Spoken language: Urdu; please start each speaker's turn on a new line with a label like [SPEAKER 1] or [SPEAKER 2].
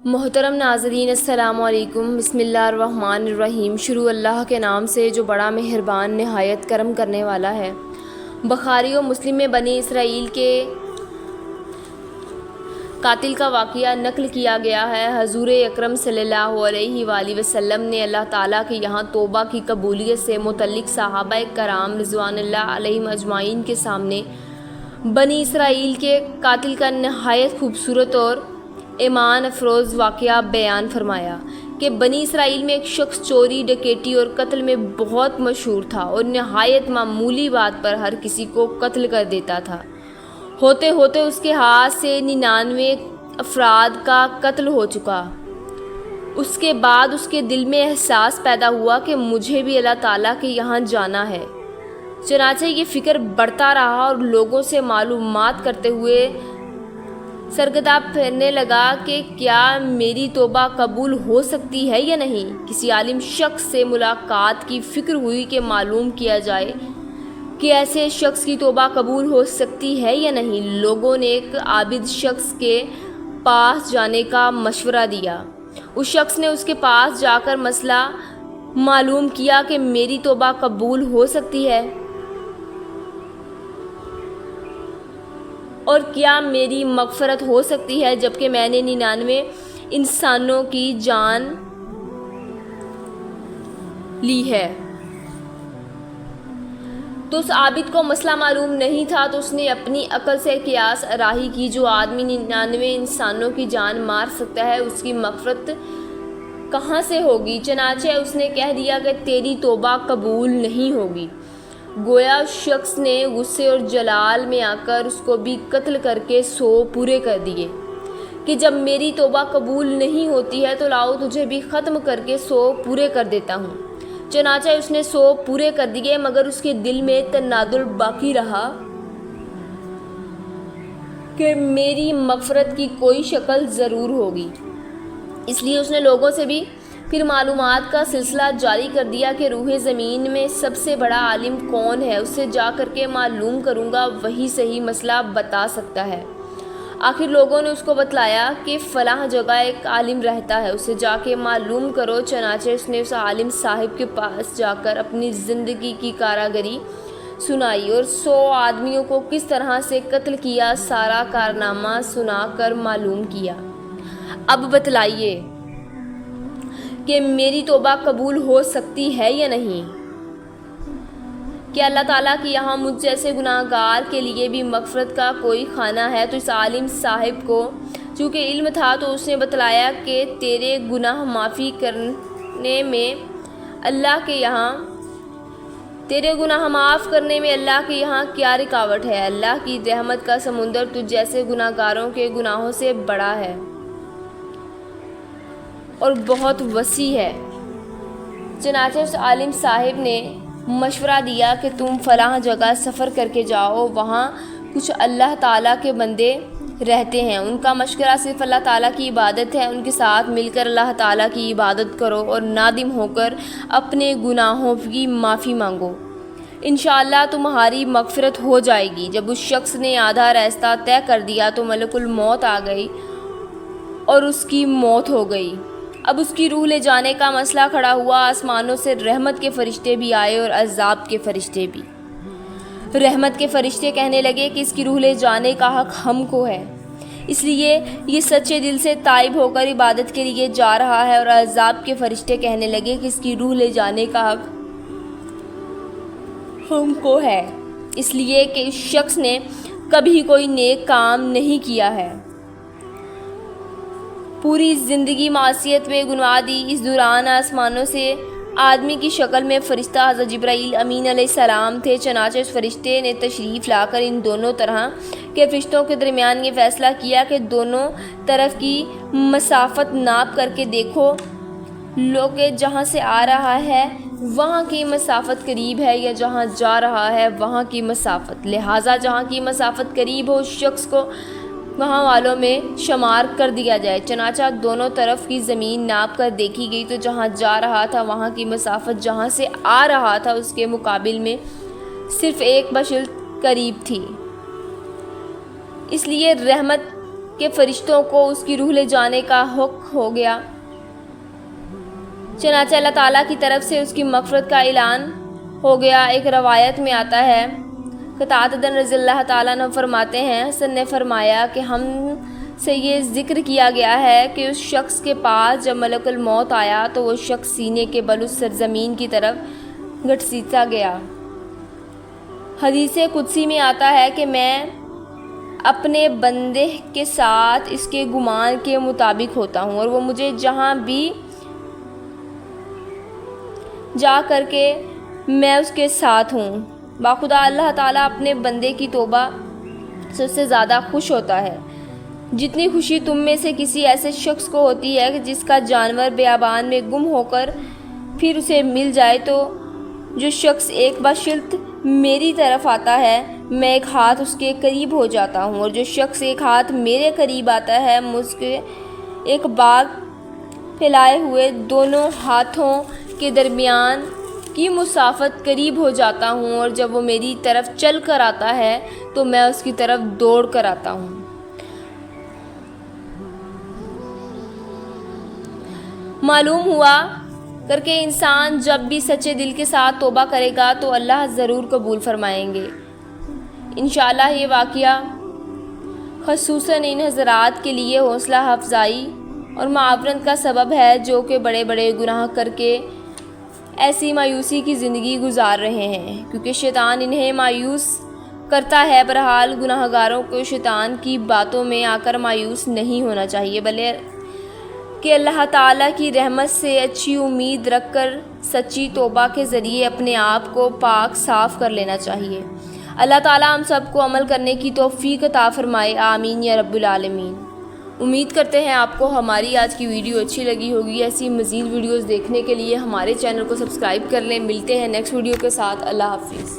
[SPEAKER 1] محترم ناظرین السلام علیکم۔ بسم اللہ الرحمن الرحیم۔ شروع اللہ کے نام سے جو بڑا مہربان نہایت کرم کرنے والا ہے۔ بخاری و مسلم میں بنی اسرائیل کے قاتل کا واقعہ نقل کیا گیا ہے۔ حضور اکرم صلی اللہ علیہ وآلہ وسلم نے اللہ تعالیٰ کے یہاں توبہ کی قبولیت سے متعلق صحابہ کرام رضوان اللہ علیہم اجمعین کے سامنے بنی اسرائیل کے قاتل کا نہایت خوبصورت اور ایمان افروز واقعہ بیان فرمایا کہ بنی اسرائیل میں ایک شخص چوری، ڈکیتی اور قتل میں بہت مشہور تھا اور نہایت معمولی بات پر ہر کسی کو قتل کر دیتا تھا۔ ہوتے ہوتے اس کے ہاتھ سے 99 افراد کا قتل ہو چکا۔ اس کے بعد اس کے دل میں احساس پیدا ہوا کہ مجھے بھی اللہ تعالیٰ کے یہاں جانا ہے۔ چنانچہ یہ فکر بڑھتا رہا اور لوگوں سے معلومات کرتے ہوئے سرگردہ پھرنے لگا کہ کیا میری توبہ قبول ہو سکتی ہے یا نہیں۔ کسی عالم شخص سے ملاقات کی فکر ہوئی کہ معلوم کیا جائے کہ ایسے شخص کی توبہ قبول ہو سکتی ہے یا نہیں۔ لوگوں نے ایک عابد شخص کے پاس جانے کا مشورہ دیا۔ اس شخص نے اس کے پاس جا کر مسئلہ معلوم کیا کہ میری توبہ قبول ہو سکتی ہے اور کیا میری مغفرت ہو سکتی ہے جبکہ میں نے 99 انسانوں کی جان لی ہے۔ تو اس عابد کو مسئلہ معلوم نہیں تھا، تو اس نے اپنی عقل سے قیاس آرائی کی، جو آدمی 99 انسانوں کی جان مار سکتا ہے اس کی مغفرت کہاں سے ہوگی؟ چنانچہ اس نے کہہ دیا کہ تیری توبہ قبول نہیں ہوگی۔ گویا اس شخص نے غصے اور جلال میں آ کر اس کو بھی قتل کر کے 100 پورے کر دیے کہ جب میری توبہ قبول نہیں ہوتی ہے تو لاؤ تجھے بھی ختم کر کے 100 پورے کر دیتا ہوں۔ چنانچہ اس نے 100 پورے کر دیے، مگر اس کے دل میں تنادل باقی رہا کہ میری مغفرت کی کوئی شکل ضرور ہوگی۔ اس لیے اس نے لوگوں سے بھی پھر معلومات کا سلسلہ جاری کر دیا کہ روح زمین میں سب سے بڑا عالم کون ہے، اس سے جا کر کے معلوم کروں گا، وہی صحیح مسئلہ بتا سکتا ہے۔ آخر لوگوں نے اس کو بتلایا کہ فلاں جگہ ایک عالم رہتا ہے، اسے جا کے معلوم کرو۔ چنانچہ اس نے اس عالم صاحب کے پاس جا کر اپنی زندگی کی کاراگری سنائی اور 100 آدمیوں کو کس طرح سے قتل کیا سارا کارنامہ سنا کر معلوم کیا۔ اب بتلائیے کہ میری توبہ قبول ہو سکتی ہے یا نہیں؟ کہ اللہ تعالیٰ کی یہاں مجھ جیسے گناہ گار کے لیے بھی مغفرت کا کوئی خانہ ہے؟ تو اس عالم صاحب کو چونکہ علم تھا تو اس نے بتلایا کہ تیرے گناہ معافی کرنے میں اللہ کے یہاں تیرے گناہ معاف کرنے میں اللہ کے یہاں کیا رکاوٹ ہے؟ اللہ کی رحمت کا سمندر تجھ جیسے گناہ گاروں کے گناہوں سے بڑا ہے اور بہت وسیع ہے۔ چنانچہ اس عالم صاحب نے مشورہ دیا کہ تم فلاں جگہ سفر کر کے جاؤ، وہاں کچھ اللہ تعالیٰ کے بندے رہتے ہیں، ان کا مشورہ صرف اللہ تعالیٰ کی عبادت ہے، ان کے ساتھ مل کر اللہ تعالیٰ کی عبادت کرو اور نادم ہو کر اپنے گناہوں کی معافی مانگو، انشاءاللہ تمہاری مغفرت ہو جائے گی۔ جب اس شخص نے آدھا راستہ طے کر دیا تو ملک الموت آ گئی اور اس کی موت ہو گئی۔ اب اس کی روح لے جانے کا مسئلہ کھڑا ہوا۔ آسمانوں سے رحمت کے فرشتے بھی آئے اور عذاب کے فرشتے بھی۔ رحمت کے فرشتے کہنے لگے کہ اس کی روح لے جانے کا حق ہم کو ہے، اس لیے یہ سچے دل سے تائب ہو کر عبادت کے لیے جا رہا ہے، اور عذاب کے فرشتے کہنے لگے کہ اس کی روح لے جانے کا حق ہم کو ہے، اس لیے کہ اس شخص نے کبھی کوئی نیک کام نہیں کیا ہے، پوری زندگی معصیت میں گنوا دی۔ اس دوران آسمانوں سے آدمی کی شکل میں فرشتہ حضرت جبرائیل امین علیہ السلام تھے۔ چنانچہ اس فرشتے نے تشریف لا کر ان دونوں طرح کے فرشتوں کے درمیان یہ فیصلہ کیا کہ دونوں طرف کی مسافت ناپ کر کے دیکھو لو کہ جہاں سے آ رہا ہے وہاں کی مسافت قریب ہے یا جہاں جا رہا ہے وہاں کی مسافت، لہٰذا جہاں کی مسافت قریب ہو اس شخص کو وہاں والوں میں شمار کر دیا جائے۔ چنانچہ دونوں طرف کی زمین ناپ کر دیکھی گئی تو جہاں جا رہا تھا وہاں کی مسافت جہاں سے آ رہا تھا اس کے مقابل میں صرف 1 بشل قریب تھی۔ اس لیے رحمت کہ فرشتوں کو اس کی روح لے جانے کا حکم ہو گیا۔ چنانچہ اللہ تعالیٰ کی طرف سے اس کی مغفرت کا اعلان ہو گیا۔ ایک روایت میں آتا ہے، قتادہ رضی اللہ تعالیٰ عنہ فرماتے ہیں، حسن نے فرمایا کہ ہم سے یہ ذکر کیا گیا ہے کہ اس شخص کے پاس جب ملک الموت آیا تو وہ شخص سینے کے بل اس سرزمین کی طرف گھسیٹا گیا۔ حدیث قدسی میں آتا ہے کہ میں اپنے بندے کے ساتھ اس کے گمان کے مطابق ہوتا ہوں اور وہ مجھے جہاں بھی جا کر کے میں اس کے ساتھ ہوں۔ باخدا اللہ تعالیٰ اپنے بندے کی توبہ سے اس سے زیادہ خوش ہوتا ہے جتنی خوشی تم میں سے کسی ایسے شخص کو ہوتی ہے کہ جس کا جانور بیابان میں گم ہو کر پھر اسے مل جائے۔ تو جو شخص ایک باشلت میری طرف آتا ہے میں ایک ہاتھ اس کے قریب ہو جاتا ہوں، اور جو شخص ایک ہاتھ میرے قریب آتا ہے میں اس کے ایک باغ پھیلائے ہوئے دونوں ہاتھوں کے درمیان کی مسافت قریب ہو جاتا ہوں، اور جب وہ میری طرف چل کر آتا ہے تو میں اس کی طرف دوڑ کر آتا ہوں۔ معلوم ہوا کر کے انسان جب بھی سچے دل کے ساتھ توبہ کرے گا تو اللہ ضرور قبول فرمائیں گے۔ انشاءاللہ یہ واقعہ خصوصاً ان حضرات کے لیے حوصلہ افزائی اور معاونت کا سبب ہے جو کہ بڑے بڑے گناہ کر کے ایسی مایوسی کی زندگی گزار رہے ہیں، کیونکہ شیطان انہیں مایوس کرتا ہے۔ بہرحال گناہ گاروں کو شیطان کی باتوں میں آ کر مایوس نہیں ہونا چاہیے، بلکہ اللہ تعالیٰ کی رحمت سے اچھی امید رکھ کر سچی توبہ کے ذریعے اپنے آپ کو پاک صاف کر لینا چاہیے۔ اللہ تعالیٰ ہم سب کو عمل کرنے کی توفیق عطا فرمائے، آمین یا رب العالمین۔ امید کرتے ہیں آپ کو ہماری آج کی ویڈیو اچھی لگی ہوگی۔ ایسی مزید ویڈیوز دیکھنے کے لیے ہمارے چینل کو سبسکرائب کر لیں۔ ملتے ہیں نیکسٹ ویڈیو کے ساتھ۔ اللہ حافظ۔